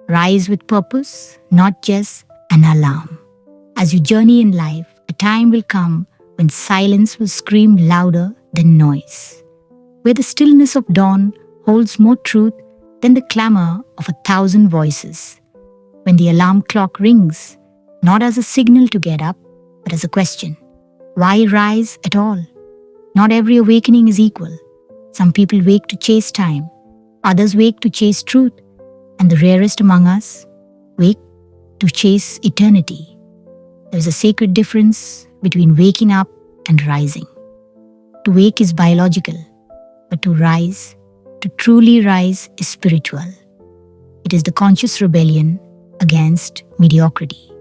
Rise with purpose, not just an alarm. As you journey in life, a time will come when silence will scream louder than noise, where the stillness of dawn holds more truth than the clamor of 1,000 voices. When the alarm clock rings, not as a signal to get up, but as a question. Why rise at all? Not every awakening is equal. Some people wake to chase time, others wake to chase truth, and the rarest among us wake to chase eternity. There is a sacred difference between waking up and rising. To wake is biological, but to rise, to truly rise, is spiritual. It is the conscious rebellion against mediocrity.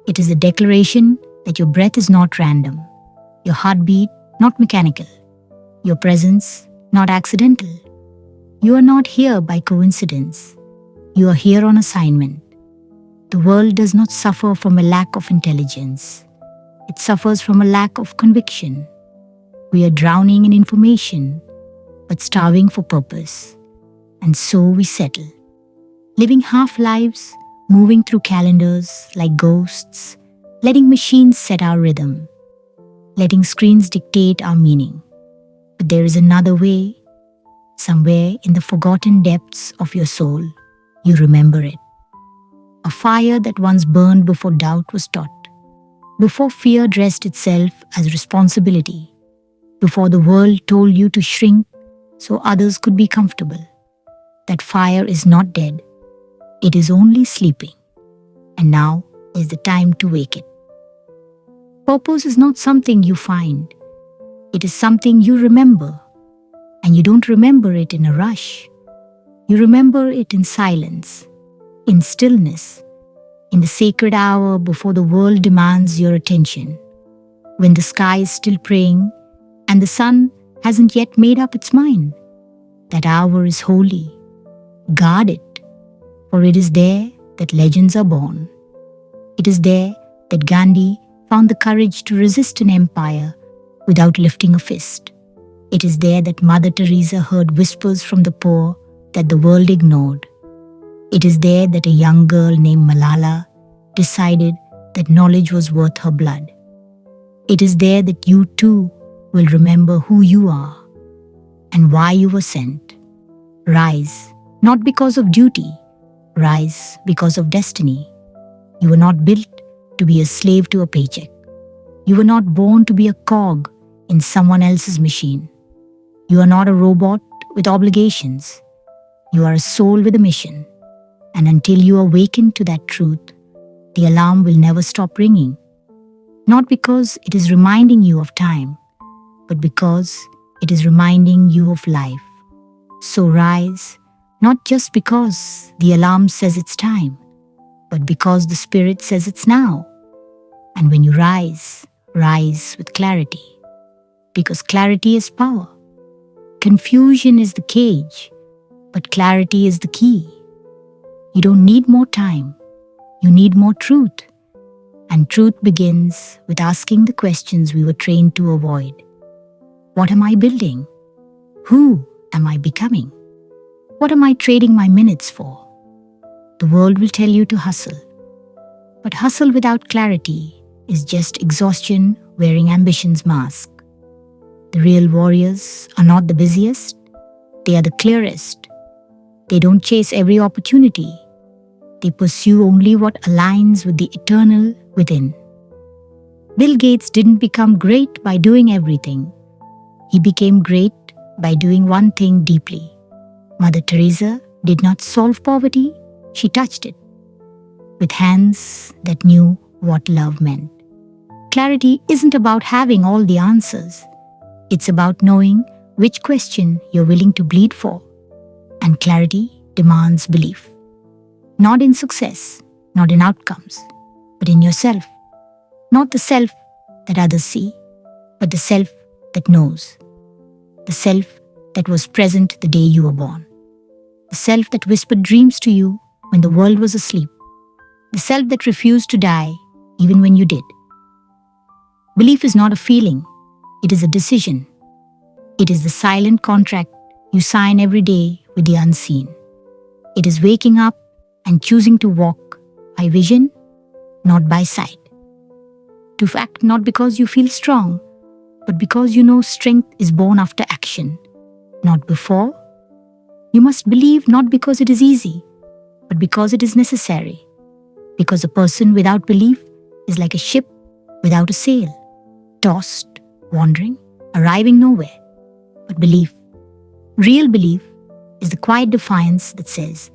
It is the declaration that your breath is not random, your heartbeat not mechanical, your presence not accidental. You are not here by coincidence. You are here on assignment. The world does not suffer from a lack of intelligence. It suffers from a lack of conviction. We are drowning in information, but starving for purpose. And so we settle, living half lives, moving through calendars like ghosts, letting machines set our rhythm, letting screens dictate our meaning. But there is another way. Somewhere in the forgotten depths of your soul, you remember it. A fire that once burned before doubt was taught, before fear dressed itself as responsibility, before the world told you to shrink so others could be comfortable. That fire is not dead, it is only sleeping, and now is the time to wake it. Purpose is not something you find, it is something you remember, and you don't remember it in a rush. You remember it in silence, in stillness, in the sacred hour before the world demands your attention, when the sky is still praying and the sun hasn't yet made up its mind. That hour is holy. Guard it, for it is there that legends are born. It is there that Gandhi found the courage to resist an empire without lifting a fist. It is there that Mother Teresa heard whispers from the poor that the world ignored. It is there that a young girl named Malala decided that knowledge was worth her blood. It is there that you too will remember who you are and why you were sent. Rise, not because of duty, rise because of destiny. You were not built to be a slave to a paycheck. You were not born to be a cog in someone else's machine. You are not a robot with obligations. You are a soul with a mission. And until you awaken to that truth, the alarm will never stop ringing. Not because it is reminding you of time, but because it is reminding you of life. So rise, not just because the alarm says it's time, but because the Spirit says it's now. And when you rise, rise with clarity. Because clarity is power. Confusion is the cage, but clarity is the key. You don't need more time. You need more truth. And truth begins with asking the questions we were trained to avoid. What am I building? Who am I becoming? What am I trading my minutes for? The world will tell you to hustle. But hustle without clarity is just exhaustion wearing ambition's mask. The real warriors are not the busiest, they are the clearest. They don't chase every opportunity. They pursue only what aligns with the eternal within. Bill Gates didn't become great by doing everything. He became great by doing one thing deeply. Mother Teresa did not solve poverty, she touched it with hands that knew what love meant. Clarity isn't about having all the answers. It's about knowing which question you're willing to bleed for. And clarity demands belief. Not in success, not in outcomes, but in yourself. Not the self that others see, but the self that knows. The self that was present the day you were born. The self that whispered dreams to you when the world was asleep. The self that refused to die even when you did. Belief is not a feeling, it is a decision. It is the silent contract you sign every day with the unseen. It is waking up and choosing to walk by vision, not by sight. To act not because you feel strong, but because you know strength is born after action, not before. You must believe not because it is easy, but because it is necessary. Because a person without belief is like a ship without a sail, tossed, wandering, arriving nowhere. But belief, real belief, is the quiet defiance that says,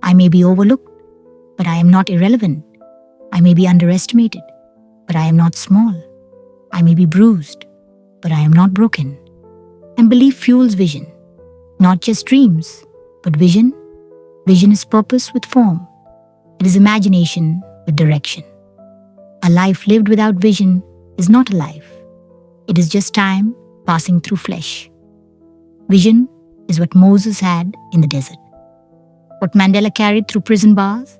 I may be overlooked, but I am not irrelevant. I may be underestimated, but I am not small. I may be bruised, but I am not broken. And belief fuels vision, not just dreams, but vision. Vision is purpose with form. It is imagination with direction. A life lived without vision is not a life. It is just time passing through flesh. Vision is what Moses had in the desert, what Mandela carried through prison bars,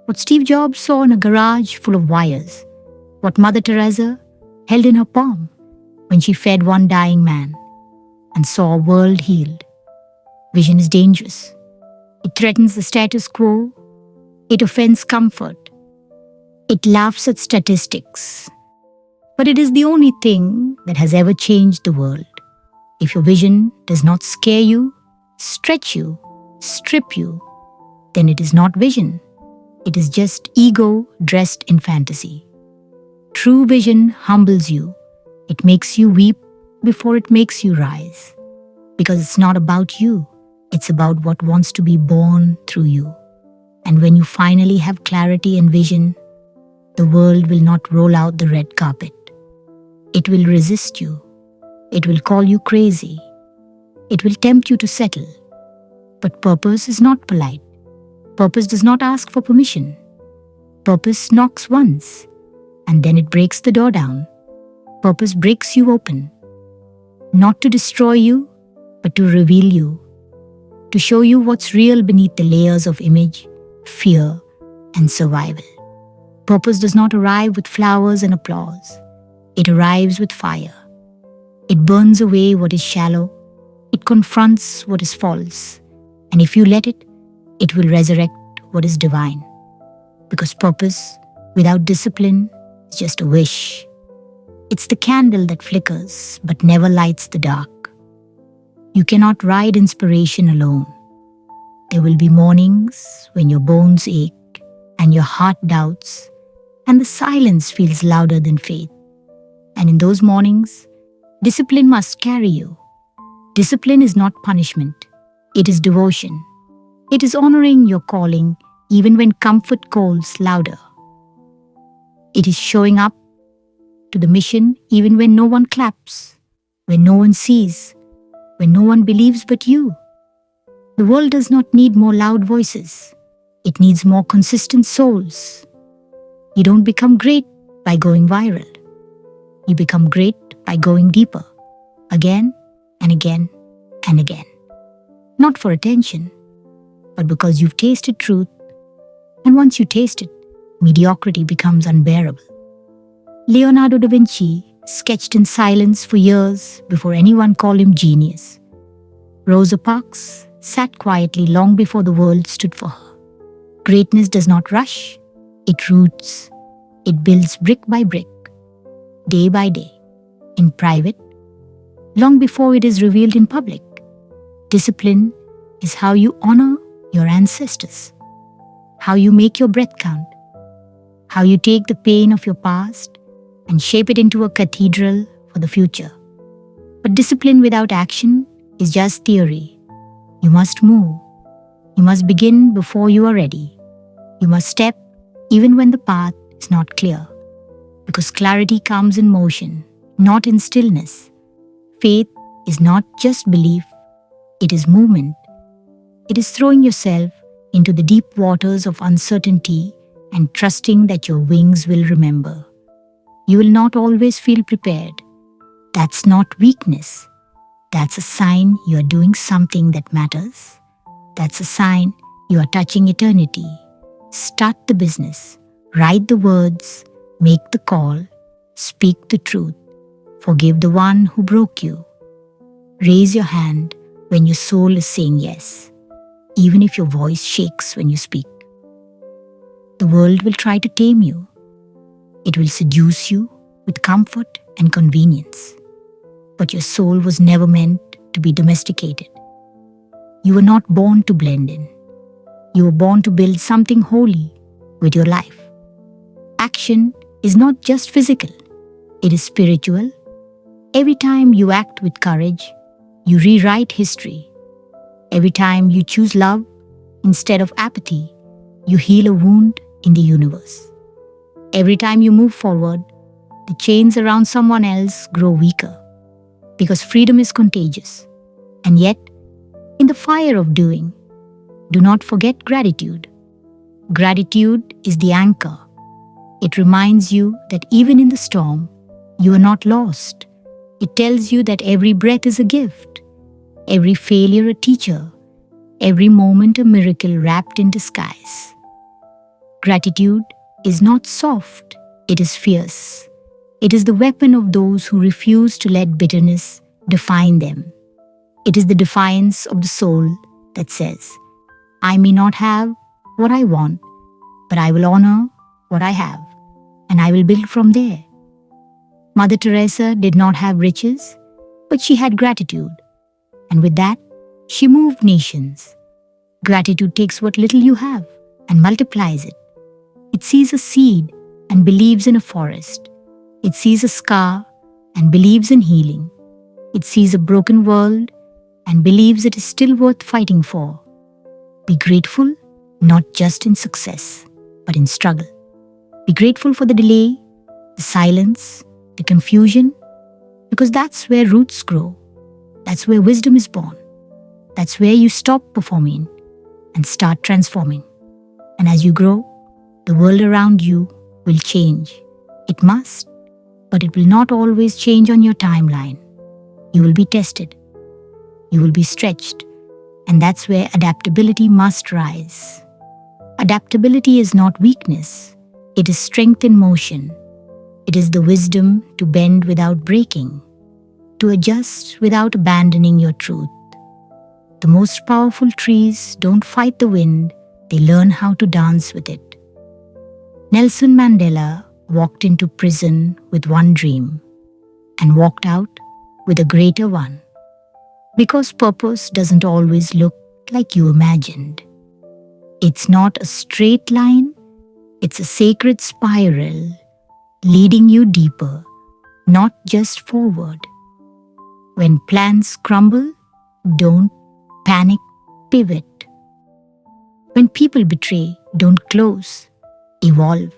what Steve Jobs saw in a garage full of wires, what Mother Teresa held in her palm when she fed one dying man and saw a world healed. Vision is dangerous. It threatens the status quo. It offends comfort. It laughs at statistics. But it is the only thing that has ever changed the world. If your vision does not scare you, stretch you, strip you, then it is not vision. It is just ego dressed in fantasy. True vision humbles you. It makes you weep before it makes you rise. Because it's not about you. It's about what wants to be born through you. And when you finally have clarity and vision, the world will not roll out the red carpet. It will resist you. It will call you crazy. It will tempt you to settle. But purpose is not polite. Purpose does not ask for permission. Purpose knocks once, and then it breaks the door down. Purpose breaks you open. Not to destroy you, but to reveal you. To show you what's real beneath the layers of image, fear, and survival. Purpose does not arrive with flowers and applause. It arrives with fire. It burns away what is shallow. It confronts what is false. And if you let it, it will resurrect what is divine. Because purpose without discipline is just a wish. It's the candle that flickers but never lights the dark. You cannot ride inspiration alone. There will be mornings when your bones ache and your heart doubts and the silence feels louder than faith. And in those mornings, discipline must carry you. Discipline is not punishment. It is devotion. It is honoring your calling even when comfort calls louder. It is showing up to the mission even when no one claps, when no one sees, when no one believes but you. The world does not need more loud voices. It needs more consistent souls. You don't become great by going viral. You become great by going deeper, again and again and again. Not for attention, but because you've tasted truth, and once you taste it, mediocrity becomes unbearable. Leonardo da Vinci sketched in silence for years before anyone called him genius. Rosa Parks sat quietly long before the world stood for her. Greatness does not rush, it roots. It builds brick by brick, day by day, in private, long before it is revealed in public. Discipline is how you honor your ancestors, how you make your breath count, how you take the pain of your past and shape it into a cathedral for the future. But discipline without action is just theory. You must move. You must begin before you are ready. You must step even when the path is not clear. Because clarity comes in motion, not in stillness. Faith is not just belief, it is movement. It is throwing yourself into the deep waters of uncertainty and trusting that your wings will remember. You will not always feel prepared. That's not weakness. That's a sign you are doing something that matters. That's a sign you are touching eternity. Start the business. Write the words. Make the call. Speak the truth. Forgive the one who broke you. Raise your hand when your soul is saying yes, even if your voice shakes when you speak. The world will try to tame you. It will seduce you with comfort and convenience. But your soul was never meant to be domesticated. You were not born to blend in. You were born to build something holy with your life. Action is not just physical, it is spiritual. Every time you act with courage, you rewrite history. Every time you choose love instead of apathy, you heal a wound in the universe. Every time you move forward, the chains around someone else grow weaker. Because freedom is contagious. And yet, in the fire of doing, do not forget gratitude. Gratitude is the anchor. It reminds you that even in the storm, you are not lost. It tells you that every breath is a gift, every failure a teacher, every moment a miracle wrapped in disguise. Gratitude is not soft, it is fierce. It is the weapon of those who refuse to let bitterness define them. It is the defiance of the soul that says, I may not have what I want, but I will honor what I have, and I will build from there. Mother Teresa did not have riches, but she had gratitude. And with that, she moved nations. Gratitude takes what little you have and multiplies it. It sees a seed and believes in a forest. It sees a scar and believes in healing. It sees a broken world and believes it is still worth fighting for. Be grateful, not just in success, but in struggle. Be grateful for the delay, the silence, the confusion, because that's where roots grow. That's where wisdom is born. That's where you stop performing and start transforming. And as you grow, the world around you will change. It must, but it will not always change on your timeline. You will be tested. You will be stretched. And that's where adaptability must rise. Adaptability is not weakness. It is strength in motion. It is the wisdom to bend without breaking, to adjust without abandoning your truth. The most powerful trees don't fight the wind, they learn how to dance with it. Nelson Mandela walked into prison with one dream and walked out with a greater one. Because purpose doesn't always look like you imagined. It's not a straight line, it's a sacred spiral leading you deeper, not just forward. When plans crumble, don't panic, pivot. When people betray, don't close, evolve.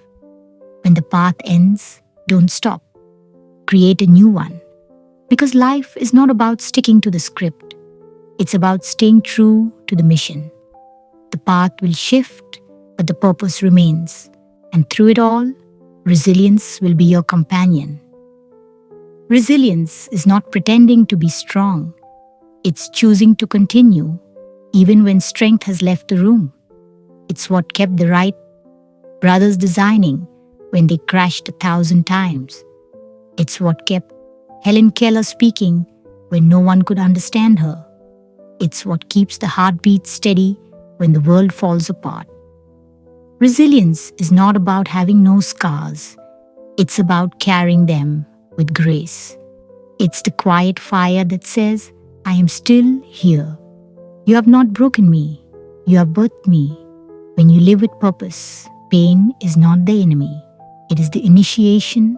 When the path ends, don't stop, create a new one. Because life is not about sticking to the script, it's about staying true to the mission. The path will shift, but the purpose remains. And through it all, resilience will be your companion. Resilience is not pretending to be strong. It's choosing to continue, even when strength has left the room. It's what kept the Wright brothers designing when they crashed 1,000 times. It's what kept Helen Keller speaking when no one could understand her. It's what keeps the heartbeat steady when the world falls apart. Resilience is not about having no scars. It's about carrying them with grace. It's the quiet fire that says, I am still here. You have not broken me. You have birthed me. When you live with purpose, pain is not the enemy. It is the initiation.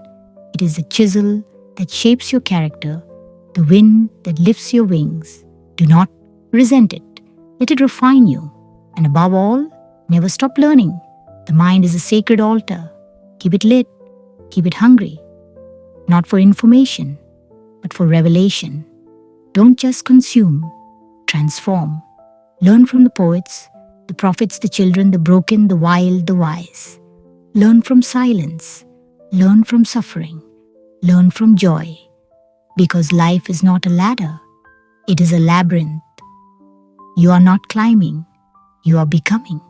It is the chisel that shapes your character, the wind that lifts your wings. Do not resent it. Let it refine you. And above all, never stop learning. The mind is a sacred altar. Keep it lit. Keep it hungry. Not for information, but for revelation. Don't just consume. Transform. Learn from the poets, the prophets, the children, the broken, the wild, the wise. Learn from silence. Learn from suffering. Learn from joy. Because life is not a ladder. It is a labyrinth. You are not climbing. You are becoming.